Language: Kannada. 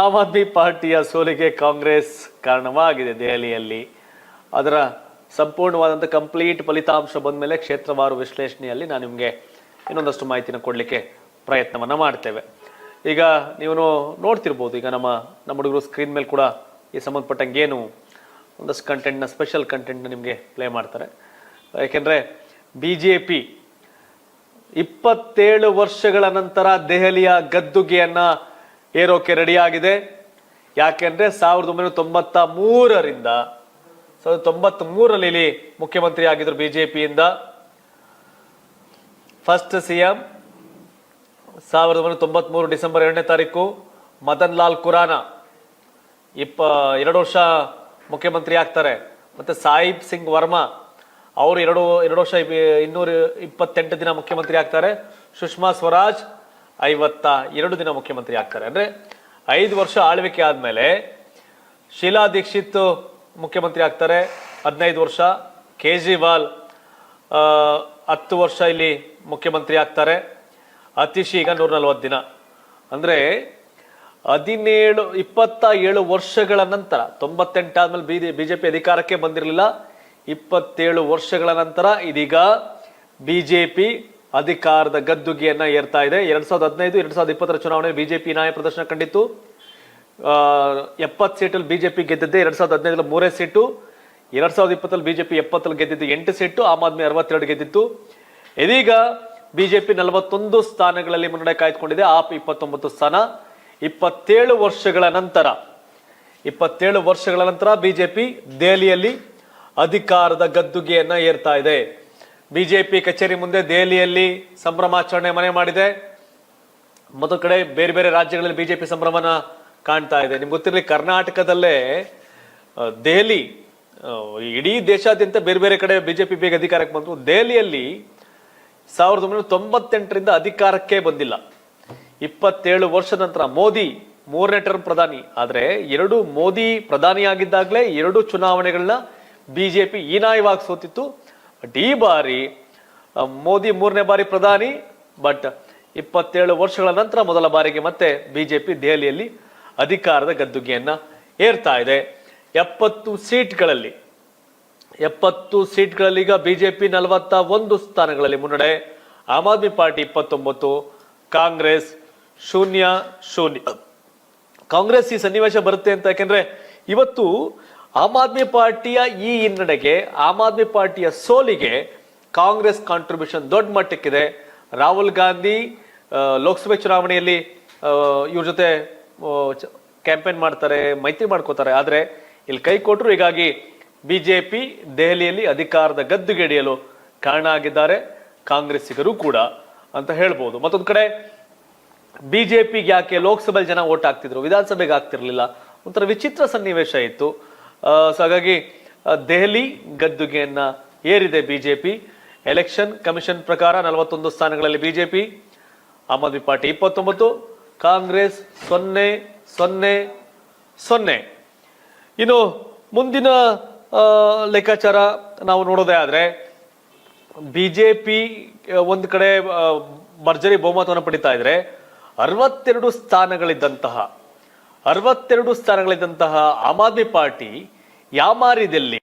ಆಮ್ ಆದ್ಮಿ ಪಾರ್ಟಿಯ ಸೋಲಿಗೆ ಕಾಂಗ್ರೆಸ್ ಕಾರಣವಾಗಿದೆ ದೆಹಲಿಯಲ್ಲಿ. ಅದರ ಸಂಪೂರ್ಣವಾದಂಥ ಕಂಪ್ಲೀಟ್ ಫಲಿತಾಂಶ ಬಂದ ಮೇಲೆ ಕ್ಷೇತ್ರವಾರು ವಿಶ್ಲೇಷಣೆಯಲ್ಲಿ ನಾನು ನಿಮಗೆ ಇನ್ನೊಂದಷ್ಟು ಮಾಹಿತಿನ ಕೊಡಲಿಕ್ಕೆ ಪ್ರಯತ್ನವನ್ನು ಮಾಡ್ತೇವೆ. ಈಗ ನೀವು ನೋಡ್ತಿರ್ಬೋದು, ಈಗ ನಮ್ಮ ಹುಡುಗರು ಸ್ಕ್ರೀನ್ ಮೇಲೆ ಕೂಡ ಈ ಸಂಬಂಧಪಟ್ಟಂಗೆ ಏನು ಒಂದಷ್ಟು ಕಂಟೆಂಟ್ನ, ಸ್ಪೆಷಲ್ ಕಂಟೆಂಟ್ನ ನಿಮಗೆ ಪ್ಲೇ ಮಾಡ್ತಾರೆ. ಯಾಕೆಂದರೆ BJP 27 ವರ್ಷಗಳ ನಂತರ ದೆಹಲಿಯ ಗದ್ದುಗೆಯನ್ನು ಏರೋಕೆ ರೆಡಿಯಾಗಿದೆ. ಯಾಕೆಂದರೆ 1993ರಿಂದ 1993ರಲ್ಲಿ ಮುಖ್ಯಮಂತ್ರಿ ಆಗಿದ್ರು BJPಯಿಂದ. ಫಸ್ಟ್ CM 1993 ಡಿಸೆಂಬರ್ 2ನೇ ತಾರೀಕು ಮದನ್ ಲಾಲ್ ಖುರಾನ 2 ವರ್ಷ ಮುಖ್ಯಮಂತ್ರಿ ಆಗ್ತಾರೆ. ಮತ್ತೆ ಸಾಹಿಬ್ ಸಿಂಗ್ ವರ್ಮಾ ಅವರು 2 ವರ್ಷ 228 ದಿನ ಮುಖ್ಯಮಂತ್ರಿ ಆಗ್ತಾರೆ. ಸುಷ್ಮಾ ಸ್ವರಾಜ್ 52 ದಿನ ಮುಖ್ಯಮಂತ್ರಿ ಆಗ್ತಾರೆ. ಅಂದ್ರೆ 5 ವರ್ಷ ಆಳ್ವಿಕೆ ಆದ್ಮೇಲೆ ಶೀಲಾ ದೀಕ್ಷಿತ್ ಮುಖ್ಯಮಂತ್ರಿ ಆಗ್ತಾರೆ 15 ವರ್ಷ. ಕೇಜ್ರಿವಾಲ್ 10 ವರ್ಷ ಇಲ್ಲಿ ಮುಖ್ಯಮಂತ್ರಿ ಆಗ್ತಾರೆ. ಅತೀಶ್ ಈಗ 140 ದಿನ. ಅಂದ್ರೆ 27 ವರ್ಷಗಳ ನಂತರ, 98 ಆದ್ಮೇಲೆ BJP ಅಧಿಕಾರಕ್ಕೆ ಬಂದಿರಲಿಲ್ಲ. 27 ವರ್ಷಗಳ ನಂತರ ಇದೀಗ BJP ಅಧಿಕಾರದ ಗದ್ದುಗೆಯನ್ನ ಏರ್ತಾ ಇದೆ. 2015 2020 ಚುನಾವಣೆಯಲ್ಲಿ BJP ನಾಯ ಪ್ರದರ್ಶನ ಕಂಡಿತ್ತು. 70 ಸೀಟಲ್ಲಿ BJP ಗೆದ್ದಿದ್ದೆ. 2015 3 ಸೀಟು. 2020 BJP 70 ಗೆದ್ದಿದ್ದು 8 ಸೀಟು. ಆಮ್ ಆದ್ಮಿ 62 ಗೆದ್ದಿತ್ತು. ಇದೀಗ BJP 41 ಸ್ಥಾನಗಳಲ್ಲಿ ಮುನ್ನಡೆ ಕಾಯ್ದುಕೊಂಡಿದೆ. ಆಪ್ 29 ಸ್ಥಾನ. 27 ವರ್ಷಗಳ ನಂತರ BJP ದೆಹಲಿಯಲ್ಲಿ ಅಧಿಕಾರದ ಗದ್ದುಗೆಯನ್ನ ಏರ್ತಾ ಇದೆ. BJP ಕಚೇರಿ ಮುಂದೆ ದೆಹಲಿಯಲ್ಲಿ ಸಂಭ್ರಮಾಚರಣೆ ಮನೆ ಮಾಡಿದೆ. ಮತ್ತೊಂದು ಕಡೆ ಬೇರೆ ಬೇರೆ ರಾಜ್ಯಗಳಲ್ಲಿ BJP ಸಂಭ್ರಮನ ಕಾಣ್ತಾ ಇದೆ. ನಿಮ್ಗೆ ಗೊತ್ತಿರಲಿ, ಕರ್ನಾಟಕದಲ್ಲೇ ದೆಹಲಿ, ಇಡೀ ದೇಶಾದ್ಯಂತ ಬೇರೆ ಬೇರೆ ಕಡೆ BJP ಬೇಗ ಅಧಿಕಾರಕ್ಕೆ ಬಂತು. ದೆಹಲಿಯಲ್ಲಿ 1998ರಿಂದ ಅಧಿಕಾರಕ್ಕೆ ಬಂದಿಲ್ಲ. 27 ವರ್ಷದ ನಂತರ ಮೋದಿ 3ನೇ ಟರ್ಮ್ ಪ್ರಧಾನಿ ಆದ್ರೆ, ಮೋದಿ ಪ್ರಧಾನಿಯಾಗಿದ್ದಾಗಲೇ 2 ಚುನಾವಣೆಗಳನ್ನ BJP ಹೀನಾಯವಾಗಿ ಸೋತಿತ್ತು. ಬಟ್ ಈ ಬಾರಿ ಮೋದಿ 3ನೇ ಬಾರಿ ಪ್ರಧಾನಿ. ಬಟ್ 27 ವರ್ಷಗಳ ನಂತರ ಮೊದಲ ಬಾರಿಗೆ ಮತ್ತೆ BJP ದೆಹಲಿಯಲ್ಲಿ ಅಧಿಕಾರದ ಗದ್ದುಗೆಯನ್ನ ಏರ್ತಾ ಇದೆ. 70 ಸೀಟ್ಗಳಲ್ಲಿ ಈಗ BJP 41 ಸ್ಥಾನಗಳಲ್ಲಿ ಮುನ್ನಡೆ. ಆಮ್ ಆದ್ಮಿ ಪಾರ್ಟಿ 29, ಕಾಂಗ್ರೆಸ್ 0. ಕಾಂಗ್ರೆಸ್ ಈ ಸನ್ನಿವೇಶ ಬರುತ್ತೆ ಅಂತ, ಯಾಕೆಂದ್ರೆ ಇವತ್ತು ಆಮ್ ಆದ್ಮಿ ಪಾರ್ಟಿಯ ಈ ಹಿನ್ನಡೆಗೆ, ಆಮ್ ಆದ್ಮಿ ಪಾರ್ಟಿಯ ಸೋಲಿಗೆ ಕಾಂಗ್ರೆಸ್ ಕಾಂಟ್ರಿಬ್ಯೂಷನ್ ದೊಡ್ಡ ಮಟ್ಟಕ್ಕಿದೆ. ರಾಹುಲ್ ಗಾಂಧಿ ಲೋಕಸಭೆ ಚುನಾವಣೆಯಲ್ಲಿ ಇವ್ರ ಜೊತೆ ಕ್ಯಾಂಪೇನ್ ಮಾಡ್ತಾರೆ, ಮೈತ್ರಿ ಮಾಡ್ಕೋತಾರೆ. ಆದ್ರೆ ಇಲ್ಲಿ ಕೈ ಕೊಟ್ಟರು. ಹೀಗಾಗಿ BJP ದೆಹಲಿಯಲ್ಲಿ ಅಧಿಕಾರದ ಗದ್ದುಗೆ ಹಿಡಿಯಲು ಕಾರಣ ಆಗಿದ್ದಾರೆ ಕಾಂಗ್ರೆಸ್ಸಿಗರು ಕೂಡ ಅಂತ ಹೇಳ್ಬೋದು. ಮತ್ತೊಂದು ಕಡೆ BJPಗೆ ಯಾಕೆ ಲೋಕಸಭೆಯಲ್ಲಿ ಜನ ಓಟ್ ಹಾಕ್ತಿದ್ರು, ವಿಧಾನಸಭೆಗೆ ಆಗ್ತಿರ್ಲಿಲ್ಲ, ಒಂಥರ ವಿಚಿತ್ರ ಸನ್ನಿವೇಶ ಇತ್ತು. ಹಾಗಾಗಿ ದೆಹಲಿ ಗದ್ದುಗೆಯನ್ನ ಏರಿದೆ BJP. ಎಲೆಕ್ಷನ್ ಕಮಿಷನ್ ಪ್ರಕಾರ 41 ಸ್ಥಾನಗಳಲ್ಲಿ BJP, ಆಮ್ ಆದ್ಮಿ ಪಾರ್ಟಿ 29, ಕಾಂಗ್ರೆಸ್ 0. ಇನ್ನು ಮುಂದಿನ ಲೆಕ್ಕಾಚಾರ ನಾವು ನೋಡೋದೇ ಆದ್ರೆ, BJP ಒಂದು ಕಡೆ ಭರ್ಜರಿ ಬಹುಮತವನ್ನು ಪಡಿತಾ ಇದ್ರೆ, 62 ಸ್ಥಾನಗಳಿದ್ದಂತಹ ಆಮ್ ಆದ್ಮಿ ಪಾರ್ಟಿ ಯಾಮಾರಿದಲ್ಲಿ